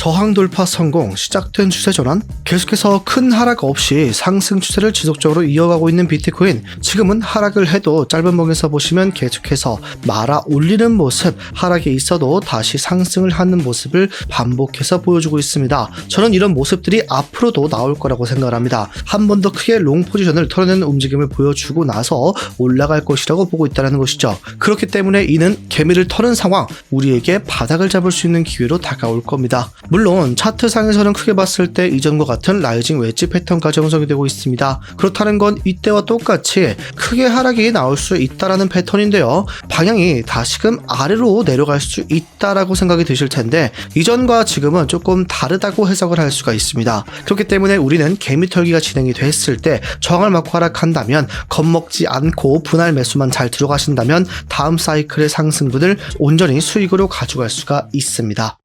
저항 돌파 성공, 시작된 추세 전환, 계속해서 큰 하락 없이 상승 추세를 지속적으로 이어가고 있는 비트코인. 지금은 하락을 해도 짧은 봉에서 보시면 계속해서 말아 올리는 모습, 하락이 있어도 다시 상승을 하는 모습을 반복해서 보여주고 있습니다. 저는 이런 모습들이 앞으로도 나올 거라고 생각을 합니다. 한 번 더 크게 롱 포지션을 털어내는 움직임을 보여주고 나서 올라갈 것이라고 보고 있다는 것이죠. 그렇기 때문에 이는 개미를 털은 상황, 우리에게 바닥을 잡을 수 있는 기회로 다가올 겁니다. 물론 차트상에서는 크게 봤을 때 이전과 같은 라이징 웨지 패턴까지 형성이 되고 있습니다. 그렇다는 건 이때와 똑같이 크게 하락이 나올 수 있다라는 패턴인데요. 방향이 다시금 아래로 내려갈 수 있다라고 생각이 드실 텐데 이전과 지금은 조금 다르다고 해석을 할 수가 있습니다. 그렇기 때문에 우리는 개미 털기가 진행이 됐을 때 저항을 맞고 하락한다면 겁먹지 않고 분할 매수만 잘 들어가신다면 다음 사이클의 상승분을 온전히 수익으로 가져갈 수가 있습니다.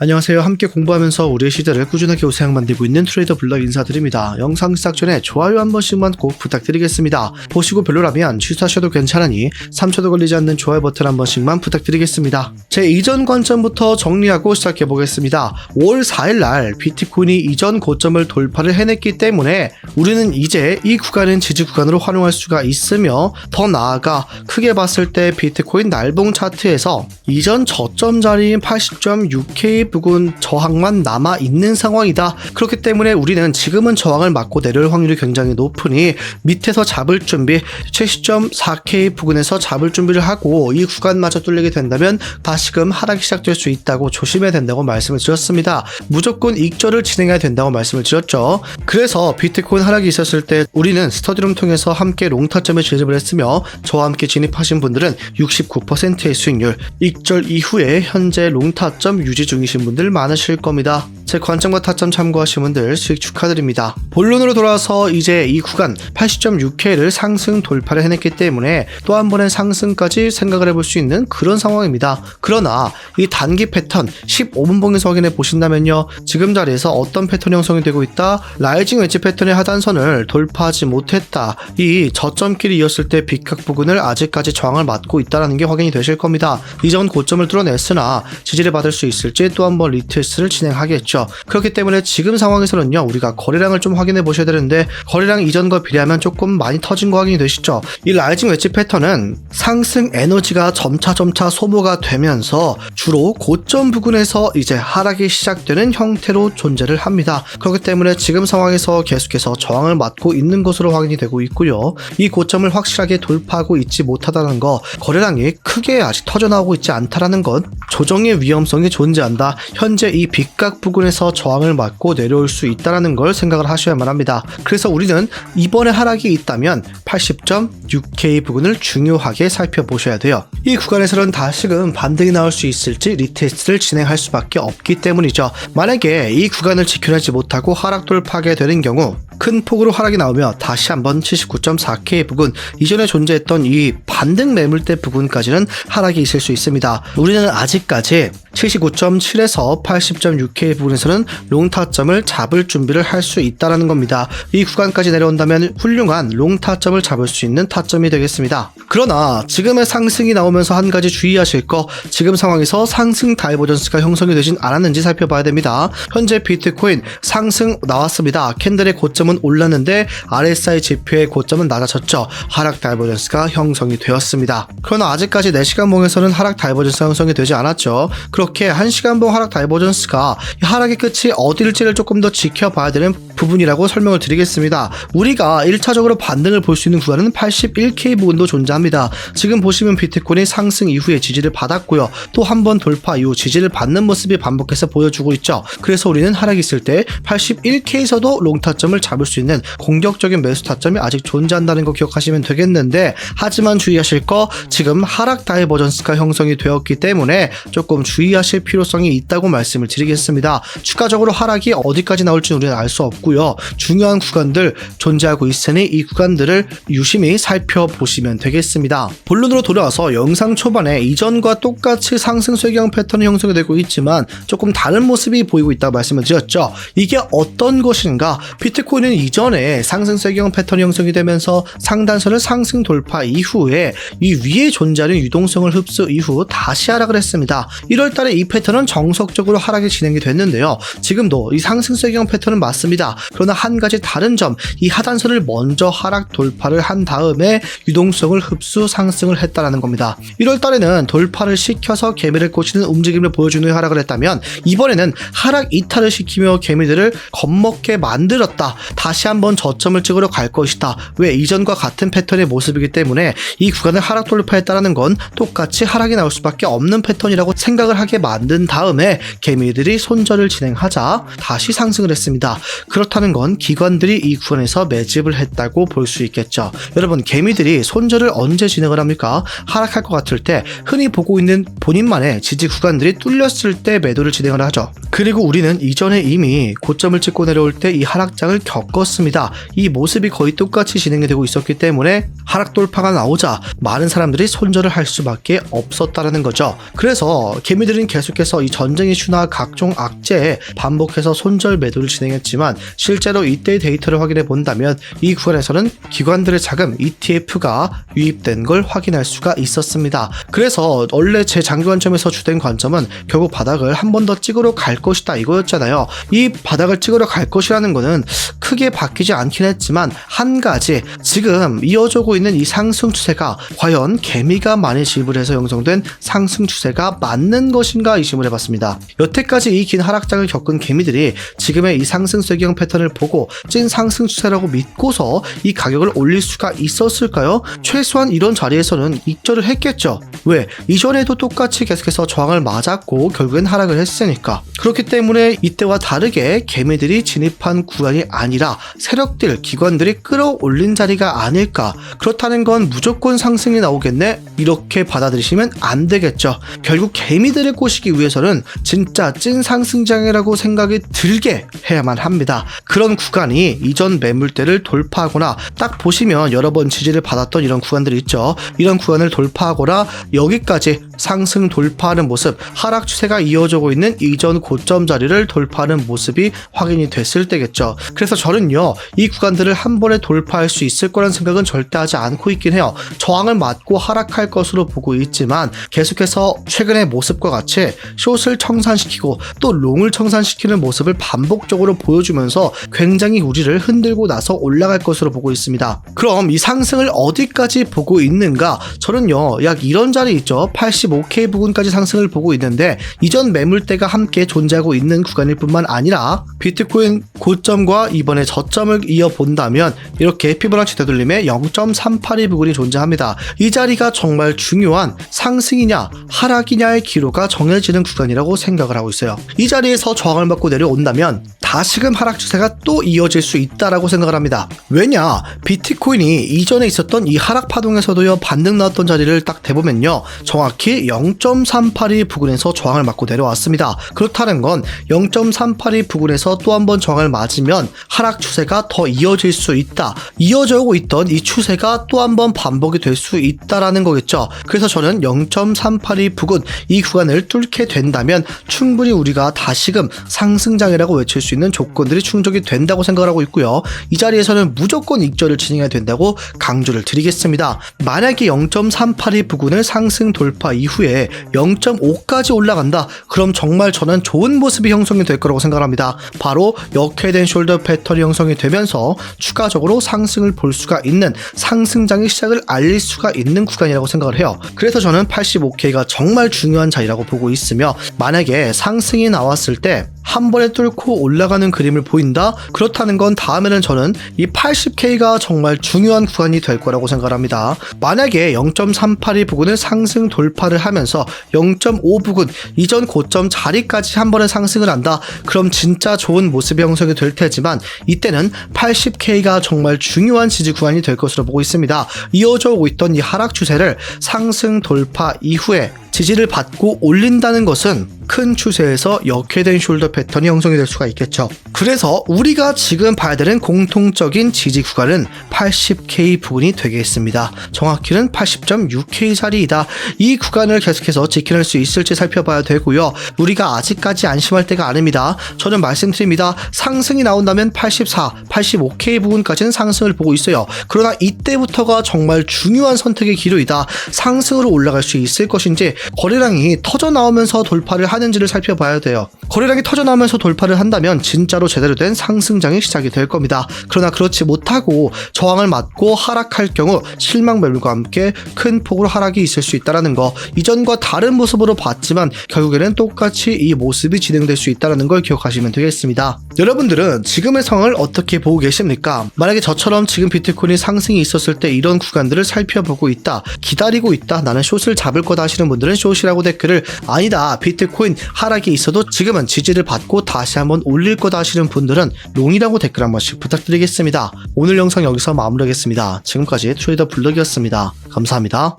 안녕하세요. 함께 공부하면서 우리의 시대를 꾸준하게 우세하게 만들고 있는 트레이더 블럭 인사드립니다. 영상 시작 전에 좋아요 한 번씩만 꼭 부탁드리겠습니다. 보시고 별로라면 취소하셔도 괜찮으니 3초도 걸리지 않는 좋아요 버튼 한 번씩만 부탁드리겠습니다. 제 이전 관점부터 정리하고 시작해 보겠습니다. 5월 4일날 비트코인이 이전 고점을 돌파를 해냈기 때문에 우리는 이제 이 구간은 지지 구간으로 활용할 수가 있으며, 더 나아가 크게 봤을 때 비트코인 날봉 차트에서 이전 저점 자리인 80.6K 부근 저항만 남아있는 상황이다. 그렇기 때문에 우리는 지금은 저항을 맞고 내려올 확률이 굉장히 높으니 밑에서 잡을 준비, 70.4K 부근에서 잡을 준비를 하고 이 구간마저 뚫리게 된다면 다시금 하락이 시작될 수 있다고 조심해야 된다고 말씀을 드렸습니다. 무조건 익절을 진행해야 된다고 말씀을 드렸죠. 그래서 비트코인 하락이 있었을 때 우리는 스터디룸 통해서 함께 롱타점에 진입을 했으며, 저와 함께 진입하신 분들은 69%의 수익률, 익절 이후에 현재 롱타점 유지 중이신 분들 많으실 겁니다. 제 관점과 타점 참고하신 분들 수익 축하드립니다. 본론으로 돌아와서 이제 이 구간 80.6K를 상승 돌파를 해냈기 때문에 또 한 번의 상승까지 생각을 해볼 수 있는 그런 상황입니다. 그러나 이 단기 패턴 15분 봉에서 확인해 보신다면요, 지금 자리에서 어떤 패턴이 형성이 되고 있다, 라이징 웨지 패턴의 하단선을 돌파하지 못했다, 이 저점끼리 이었을 때 빅각 부근을 아직까지 저항을 맞고 있다는 게 확인이 되실 겁니다. 이전 고점을 뚫어냈으나 지지를 받을 수 있을지 또 한 번 리테스트를 진행하겠죠. 그렇기 때문에 지금 상황에서는요, 우리가 거래량을 좀 확인해 보셔야 되는데 거래량 이전과 비례하면 조금 많이 터진 거 확인이 되시죠. 이 라이징 웨지 패턴은 상승 에너지가 점차 소모가 되면서 주로 고점 부근에서 이제 하락이 시작되는 형태로 존재를 합니다. 그렇기 때문에 지금 상황에서 계속해서 저항을 맞고 있는 것으로 확인이 되고 있고요. 이 고점을 확실하게 돌파하고 있지 못하다는 거, 거래량이 크게 아직 터져나오고 있지 않다라는 것, 조정의 위험성이 존재한다. 현재 이 빅각 부근에서 저항을 맞고 내려올 수 있다는 걸 생각을 하셔야만 합니다. 그래서 우리는 이번에 하락이 있다면 80.6K 부근을 중요하게 살펴보셔야 돼요. 이 구간에서는 다시금 반등이 나올 수 있을지 리테스트를 진행할 수밖에 없기 때문이죠. 만약에 이 구간을 지켜내지 못하고 하락 돌파하게 되는 경우 큰 폭으로 하락이 나오며 다시 한번 79.4K 부근, 이전에 존재했던 이 반등 매물대 부근까지는 하락이 있을 수 있습니다. 우리는 아직까지 79.7에서 80.6K 부근에서는 롱타점을 잡을 준비를 할 수 있다는 겁니다. 이 구간까지 내려온다면 훌륭한 롱타점을 잡을 수 있는 타점이 되겠습니다. 그러나 지금의 상승이 나오면서 한 가지 주의하실 거, 지금 상황에서 상승 다이버전스가 형성이 되진 않았는지 살펴봐야 됩니다. 현재 비트코인 상승 나왔습니다. 캔들의 고점은 올랐는데 RSI 지표의 고점은 낮아졌죠. 하락 다이버전스가 형성이 되었습니다. 그러나 아직까지 4시간 봉에서는 하락 다이버전스가 형성이 되지 않았죠. 그렇게 1시간 봉 하락 다이버전스가 하락의 끝이 어딜지를 조금 더 지켜봐야 되는 부분이라고 설명을 드리겠습니다. 우리가 1차적으로 반등을 볼 수 있는 구간은 81K 부근도 존재합니다. 지금 보시면 비트코인이 상승 이후에 지지를 받았고요. 또 한 번 돌파 이후 지지를 받는 모습이 반복해서 보여주고 있죠. 그래서 우리는 하락이 있을 때 81K에서도 롱타점을 잡을 수 있는 공격적인 매수 타점이 아직 존재한다는 거 기억하시면 되겠는데, 하지만 주의하실 거, 지금 하락 다이버전스가 형성이 되었기 때문에 조금 주의하실 필요성이 있다고 말씀을 드리겠습니다. 추가적으로 하락이 어디까지 나올지는 우리는 알 수 없고요. 있고요. 중요한 구간들 존재하고 있으니 이 구간들을 유심히 살펴보시면 되겠습니다. 본론으로 돌아와서 영상 초반에 이전과 똑같이 상승 쇠경 패턴이 형성이 되고 있지만 조금 다른 모습이 보이고 있다고 말씀을 드렸죠. 이게 어떤 것인가? 비트코인은 이전에 상승 쇠경 패턴이 형성이 되면서 상단선을 상승 돌파 이후에 이 위에 존재하는 유동성을 흡수 이후 다시 하락을 했습니다. 1월달에 이 패턴은 정석적으로 하락이 진행이 됐는데요. 지금도 이 상승 쇠경 패턴은 맞습니다. 그러나 한 가지 다른 점, 이 하단선을 먼저 하락 돌파를 한 다음에 유동성을 흡수 상승을 했다라는 겁니다. 1월달에는 돌파를 시켜서 개미를 꽂히는 움직임을 보여준 후에 하락을 했다면 이번에는 하락 이탈을 시키며 개미들을 겁먹게 만들었다. 다시 한번 저점을 찍으러 갈 것이다. 왜? 이전과 같은 패턴의 모습이기 때문에 이 구간을 하락 돌파했다라는 건 똑같이 하락이 나올 수밖에 없는 패턴이라고 생각을 하게 만든 다음에 개미들이 손절을 진행하자 다시 상승을 했습니다. 그렇다는 건 기관들이 이 구간에서 매집을 했다고 볼 수 있겠죠. 여러분, 개미들이 손절을 언제 진행을 합니까? 하락할 것 같을 때 흔히 보고 있는 본인만의 지지 구간들이 뚫렸을 때 매도를 진행을 하죠. 그리고 우리는 이전에 이미 고점을 찍고 내려올 때 이 하락장을 겪었습니다. 이 모습이 거의 똑같이 진행이 되고 있었기 때문에 하락 돌파가 나오자 많은 사람들이 손절을 할 수밖에 없었다는 거죠. 그래서 개미들은 계속해서 이 전쟁 이슈나 각종 악재에 반복해서 손절 매도를 진행했지만 실제로 이때의 데이터를 확인해 본다면 이 구간에서는 기관들의 자금 ETF가 유입된 걸 확인할 수가 있었습니다. 그래서 원래 제 장기 관점에서 주된 관점은 결국 바닥을 한 번 더 찍으러 갈 것이다 이거였잖아요. 이 바닥을 찍으러 갈 것이라는 거는 크게 바뀌지 않긴 했지만 한 가지, 지금 이어지고 있는 이 상승 추세가 과연 개미가 많이 지불해서 형성된 상승 추세가 맞는 것인가 의심을 해봤습니다. 여태까지 이 긴 하락장을 겪은 개미들이 지금의 이 상승 쇠경 패턴을 보고 찐 상승 추세라고 믿고서 이 가격을 올릴 수가 있었을까요? 최소한 이런 자리에서는 익절을 했겠죠. 왜? 이전에도 똑같이 계속해서 저항을 맞았고 결국엔 하락을 했으니까. 그렇기 때문에 이때와 다르게 개미들이 진입한 구간이 아니라 세력들, 기관들이 끌어올린 자리가 아닐까. 그렇다는 건 무조건 상승이 나오겠네? 이렇게 받아들이시면 안 되겠죠. 결국 개미들을 꼬시기 위해서는 진짜 찐 상승장이라고 생각이 들게 해야만 합니다. 그런 구간이 이전 매물대를 돌파하거나, 딱 보시면 여러 번 지지를 받았던 이런 구간들이 있죠. 이런 구간을 돌파하거나 여기까지 상승 돌파하는 모습, 하락 추세가 이어지고 있는 이전 고점 자리를 돌파하는 모습이 확인이 됐을 때겠죠. 그래서 저는요, 이 구간들을 한 번에 돌파할 수 있을 거란 생각은 절대 하지 않고 있긴 해요. 저항을 맞고 하락할 것으로 보고 있지만 계속해서 최근의 모습과 같이 숏을 청산시키고 또 롱을 청산시키는 모습을 반복적으로 보여주면서 굉장히 우리를 흔들고 나서 올라갈 것으로 보고 있습니다. 그럼 이 상승을 어디까지 보고 있는가? 저는요, 약 이런 자리 있죠. 85K 부근까지 상승을 보고 있는데 이전 매물대가 함께 존재하고 있는 구간일 뿐만 아니라 비트코인 고점과 이번에 저점을 이어본다면 이렇게 피보나치 되돌림의 0.382 부근이 존재합니다. 이 자리가 정말 중요한 상승이냐 하락이냐의 기로가 정해지는 구간이라고 생각을 하고 있어요. 이 자리에서 저항을 받고 내려온다면 다시금 하락 추세가 또 이어질 수 있다라고 생각을 합니다. 왜냐? 비트코인이 이전에 있었던 이 하락 파동에서도요, 반등 나왔던 자리를 딱 대보면요, 정확히 0.382 부근에서 저항을 맞고 내려왔습니다. 그렇다는 건 0.382 부근에서 또 한 번 저항을 맞으면 하락 추세가 더 이어질 수 있다. 이어져 오고 있던 이 추세가 또 한 번 반복이 될 수 있다라는 거겠죠. 그래서 저는 0.382 부근 이 구간을 뚫게 된다면 충분히 우리가 다시금 상승장이라고 외칠 수 있는 조건들이 충족이 된다고 생각을 하고 있고요. 이 자리에서는 무조건 익절을 진행해야 된다고 강조를 드리겠습니다. 만약에 0.382 부근을 상승 돌파 이후에 0.5까지 올라간다. 그럼 정말 저는 좋은 모습이 형성이 될 거라고 생각합니다. 바로 역회된 숄더 패턴이 형성이 되면서 추가적으로 상승을 볼 수가 있는, 상승장의 시작을 알릴 수가 있는 구간이라고 생각을 해요. 그래서 저는 85K가 정말 중요한 자리라고 보고 있으며, 만약에 상승이 나왔을 때 한 번에 뚫고 올라가는 그림을 보인다? 그렇다는 건 다음에는 저는 이 80K가 정말 중요한 구간이 될 거라고 생각합니다. 만약에 0.382 부근을 상승 돌파를 하면서 0.5 부근 이전 고점 자리까지 한 번에 상승을 한다? 그럼 진짜 좋은 모습이 형성이 될 테지만 이때는 80K가 정말 중요한 지지 구간이 될 것으로 보고 있습니다. 이어져 오고 있던 이 하락 추세를 상승 돌파 이후에 지지를 받고 올린다는 것은 큰 추세에서 역회된 숄더 패턴이 형성이 될 수가 있겠죠. 그래서 우리가 지금 봐야 되는 공통적인 지지 구간은 80K 부근이 되겠습니다. 정확히는 80.6K 자리이다. 이 구간을 계속해서 지켜낼 수 있을지 살펴봐야 되고요. 우리가 아직까지 안심할 때가 아닙니다. 저는 말씀드립니다. 상승이 나온다면 84, 85K 부근까지는 상승을 보고 있어요. 그러나 이때부터가 정말 중요한 선택의 기로이다. 상승으로 올라갈 수 있을 것인지 거래량이 터져나오면서 돌파를 하는지를 살펴봐야 돼요. 거래량이 터져나오면서 돌파를 한다면 진짜로 제대로 된 상승장이 시작이 될 겁니다. 그러나 그렇지 못하고 저항을 맞고 하락할 경우 실망 매물과 함께 큰 폭으로 하락이 있을 수 있다는 거, 이전과 다른 모습으로 봤지만 결국에는 똑같이 이 모습이 진행될 수 있다는 걸 기억하시면 되겠습니다. 여러분들은 지금의 상황을 어떻게 보고 계십니까? 만약에 저처럼 지금 비트코인이 상승이 있었을 때 이런 구간들을 살펴보고 있다, 기다리고 있다, 나는 숏을 잡을 거다 하시는 분들은 숏이라고 댓글을, 아니다, 비트코인 하락이 있어도 지금은 지지를 받고 다시 한번 올릴 거다 하시는 분들은 롱이라고 댓글 한 번씩 부탁드리겠습니다. 오늘 영상 여기서 마무리하겠습니다. 지금까지 트레이더 블럭이었습니다. 감사합니다.